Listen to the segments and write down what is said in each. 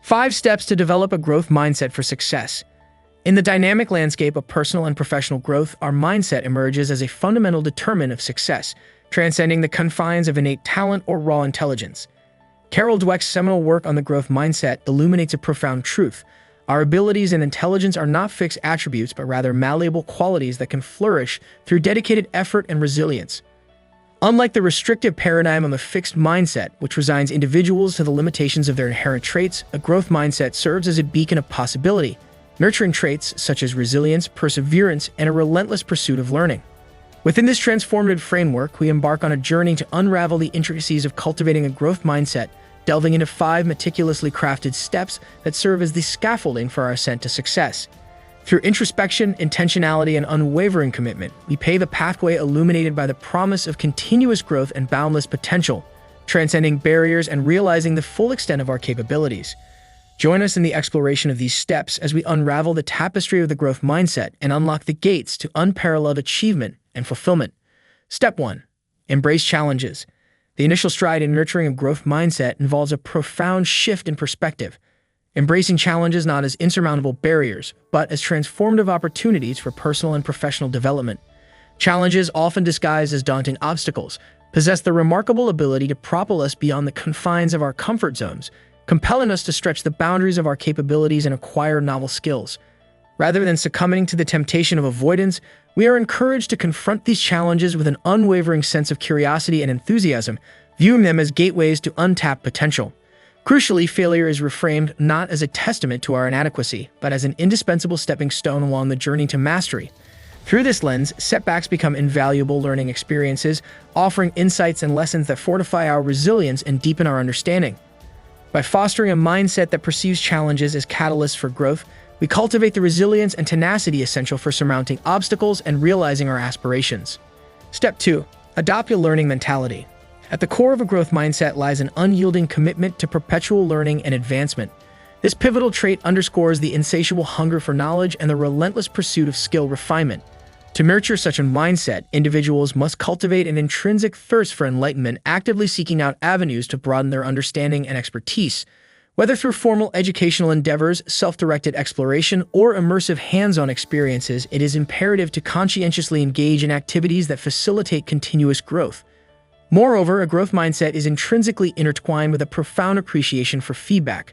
5 steps to develop a growth mindset for success. In the dynamic landscape of personal and professional growth, our mindset emerges as a fundamental determinant of success, transcending the confines of innate talent or raw intelligence. Carol Dweck's seminal work on the growth mindset illuminates a profound truth. Our abilities and intelligence are not fixed attributes, but rather malleable qualities that can flourish through dedicated effort and resilience. Unlike the restrictive paradigm of a fixed mindset, which resigns individuals to the limitations of their inherent traits, a growth mindset serves as a beacon of possibility, nurturing traits such as resilience, perseverance, and a relentless pursuit of learning. Within this transformative framework, we embark on a journey to unravel the intricacies of cultivating a growth mindset, delving into 5 meticulously crafted steps that serve as the scaffolding for our ascent to success. Through introspection, intentionality, and unwavering commitment, we pave a pathway illuminated by the promise of continuous growth and boundless potential, transcending barriers and realizing the full extent of our capabilities. Join us in the exploration of these steps as we unravel the tapestry of the growth mindset and unlock the gates to unparalleled achievement and fulfillment. Step 1. Embrace challenges. The initial stride in nurturing a growth mindset involves a profound shift in perspective, embracing challenges not as insurmountable barriers, but as transformative opportunities for personal and professional development. Challenges, often disguised as daunting obstacles, possess the remarkable ability to propel us beyond the confines of our comfort zones, compelling us to stretch the boundaries of our capabilities and acquire novel skills. Rather than succumbing to the temptation of avoidance, we are encouraged to confront these challenges with an unwavering sense of curiosity and enthusiasm, viewing them as gateways to untapped potential. Crucially, failure is reframed not as a testament to our inadequacy, but as an indispensable stepping stone along the journey to mastery. Through this lens, setbacks become invaluable learning experiences, offering insights and lessons that fortify our resilience and deepen our understanding. By fostering a mindset that perceives challenges as catalysts for growth, we cultivate the resilience and tenacity essential for surmounting obstacles and realizing our aspirations. Step 2. Adopt a learning mentality. At the core of a growth mindset lies an unyielding commitment to perpetual learning and advancement. This pivotal trait underscores the insatiable hunger for knowledge and the relentless pursuit of skill refinement. To nurture such a mindset, individuals must cultivate an intrinsic thirst for enlightenment, actively seeking out avenues to broaden their understanding and expertise. Whether through formal educational endeavors, self-directed exploration, or immersive hands-on experiences, it is imperative to conscientiously engage in activities that facilitate continuous growth. Moreover, a growth mindset is intrinsically intertwined with a profound appreciation for feedback.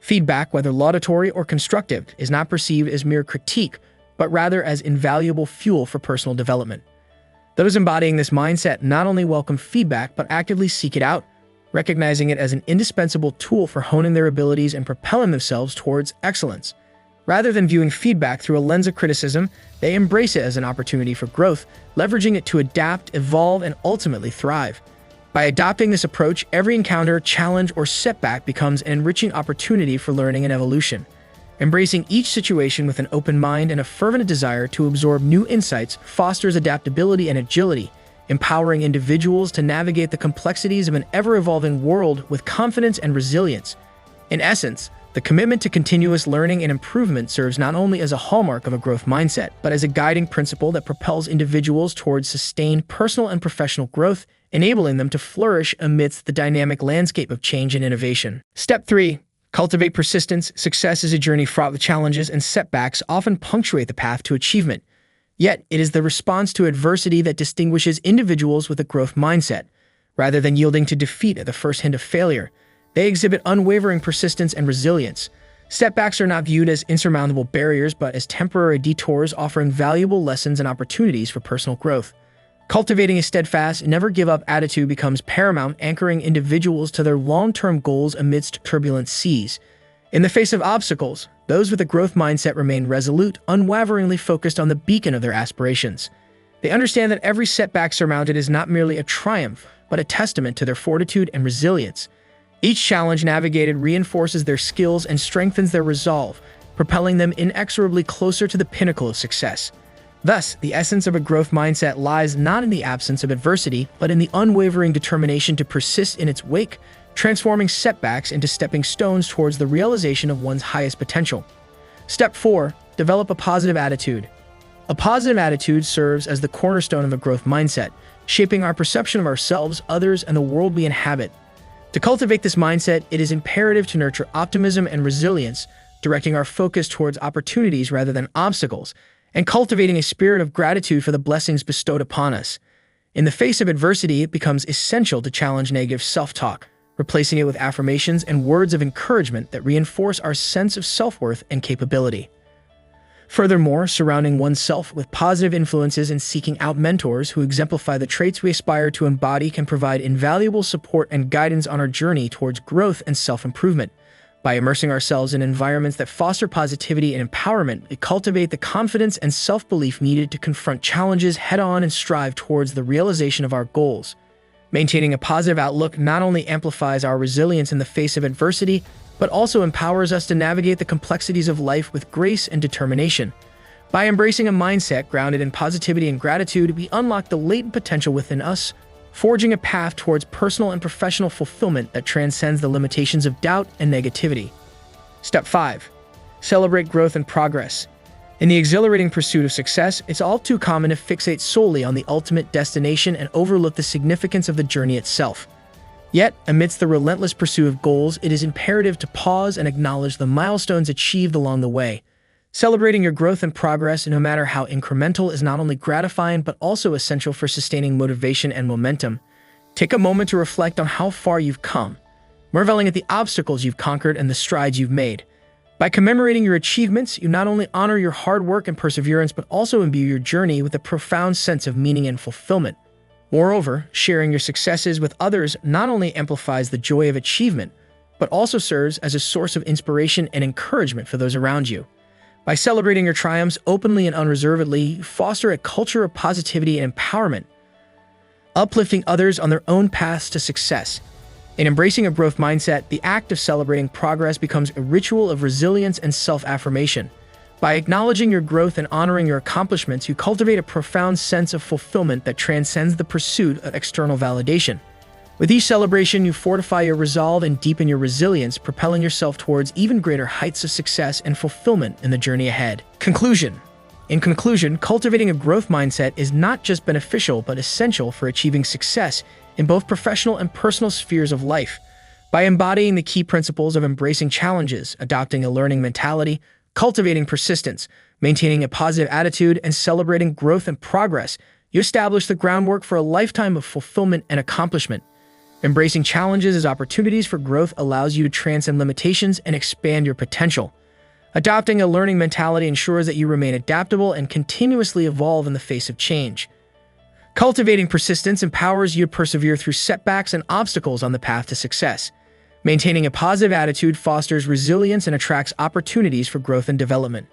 Feedback, whether laudatory or constructive, is not perceived as mere critique, but rather as invaluable fuel for personal development. Those embodying this mindset not only welcome feedback, but actively seek it out, recognizing it as an indispensable tool for honing their abilities and propelling themselves towards excellence. Rather than viewing feedback through a lens of criticism, they embrace it as an opportunity for growth, leveraging it to adapt, evolve, and ultimately thrive. By adopting this approach, every encounter, challenge, or setback becomes an enriching opportunity for learning and evolution. Embracing each situation with an open mind and a fervent desire to absorb new insights fosters adaptability and agility, empowering individuals to navigate the complexities of an ever-evolving world with confidence and resilience. In essence, the commitment to continuous learning and improvement serves not only as a hallmark of a growth mindset, but as a guiding principle that propels individuals towards sustained personal and professional growth, enabling them to flourish amidst the dynamic landscape of change and innovation. Step 3. Cultivate persistence. Success is a journey fraught with challenges, and setbacks often punctuate the path to achievement. Yet, it is the response to adversity that distinguishes individuals with a growth mindset. Rather than yielding to defeat at the first hint of failure, they exhibit unwavering persistence and resilience. Setbacks are not viewed as insurmountable barriers, but as temporary detours offering valuable lessons and opportunities for personal growth. Cultivating a steadfast, never-give-up attitude becomes paramount, anchoring individuals to their long-term goals amidst turbulent seas. In the face of obstacles, those with a growth mindset remain resolute, unwaveringly focused on the beacon of their aspirations. They understand that every setback surmounted is not merely a triumph, but a testament to their fortitude and resilience. Each challenge navigated reinforces their skills and strengthens their resolve, propelling them inexorably closer to the pinnacle of success. Thus, the essence of a growth mindset lies not in the absence of adversity, but in the unwavering determination to persist in its wake, transforming setbacks into stepping stones towards the realization of one's highest potential. Step 4. Develop a positive attitude. A positive attitude serves as the cornerstone of a growth mindset, shaping our perception of ourselves, others, and the world we inhabit. To cultivate this mindset, it is imperative to nurture optimism and resilience, directing our focus towards opportunities rather than obstacles, and cultivating a spirit of gratitude for the blessings bestowed upon us. In the face of adversity, it becomes essential to challenge negative self-talk, replacing it with affirmations and words of encouragement that reinforce our sense of self-worth and capability. Furthermore, surrounding oneself with positive influences and seeking out mentors who exemplify the traits we aspire to embody can provide invaluable support and guidance on our journey towards growth and self-improvement. By immersing ourselves in environments that foster positivity and empowerment, we cultivate the confidence and self-belief needed to confront challenges head-on and strive towards the realization of our goals. Maintaining a positive outlook not only amplifies our resilience in the face of adversity, but also empowers us to navigate the complexities of life with grace and determination. By embracing a mindset grounded in positivity and gratitude, we unlock the latent potential within us, forging a path towards personal and professional fulfillment that transcends the limitations of doubt and negativity. Step 5. Celebrate growth and progress. In the exhilarating pursuit of success, it's all too common to fixate solely on the ultimate destination and overlook the significance of the journey itself. Yet, amidst the relentless pursuit of goals, it is imperative to pause and acknowledge the milestones achieved along the way. Celebrating your growth and progress, no matter how incremental, is not only gratifying but also essential for sustaining motivation and momentum. Take a moment to reflect on how far you've come, marveling at the obstacles you've conquered and the strides you've made. By commemorating your achievements, you not only honor your hard work and perseverance but also imbue your journey with a profound sense of meaning and fulfillment. Moreover, sharing your successes with others not only amplifies the joy of achievement, but also serves as a source of inspiration and encouragement for those around you. By celebrating your triumphs openly and unreservedly, you foster a culture of positivity and empowerment, uplifting others on their own paths to success. In embracing a growth mindset, the act of celebrating progress becomes a ritual of resilience and self-affirmation. By acknowledging your growth and honoring your accomplishments, you cultivate a profound sense of fulfillment that transcends the pursuit of external validation. With each celebration, you fortify your resolve and deepen your resilience, propelling yourself towards even greater heights of success and fulfillment in the journey ahead. Conclusion. In conclusion, cultivating a growth mindset is not just beneficial but essential for achieving success in both professional and personal spheres of life. By embodying the key principles of embracing challenges, adopting a learning mentality, cultivating persistence, maintaining a positive attitude, and celebrating growth and progress, you establish the groundwork for a lifetime of fulfillment and accomplishment. Embracing challenges as opportunities for growth allows you to transcend limitations and expand your potential. Adopting a learning mentality ensures that you remain adaptable and continuously evolve in the face of change. Cultivating persistence empowers you to persevere through setbacks and obstacles on the path to success. Maintaining a positive attitude fosters resilience and attracts opportunities for growth and development.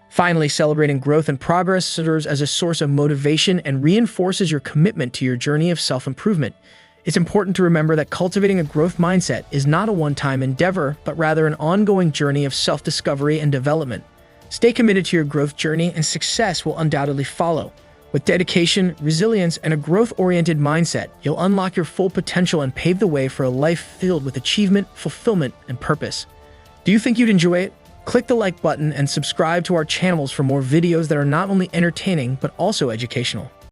Finally, celebrating growth and progress serves as a source of motivation and reinforces your commitment to your journey of self-improvement. It's important to remember that cultivating a growth mindset is not a one-time endeavor, but rather an ongoing journey of self-discovery and development. Stay committed to your growth journey, and success will undoubtedly follow. With dedication, resilience, and a growth-oriented mindset, you'll unlock your full potential and pave the way for a life filled with achievement, fulfillment, and purpose. Do you think you'd enjoy it? Click the like button and subscribe to our channels for more videos that are not only entertaining but also educational.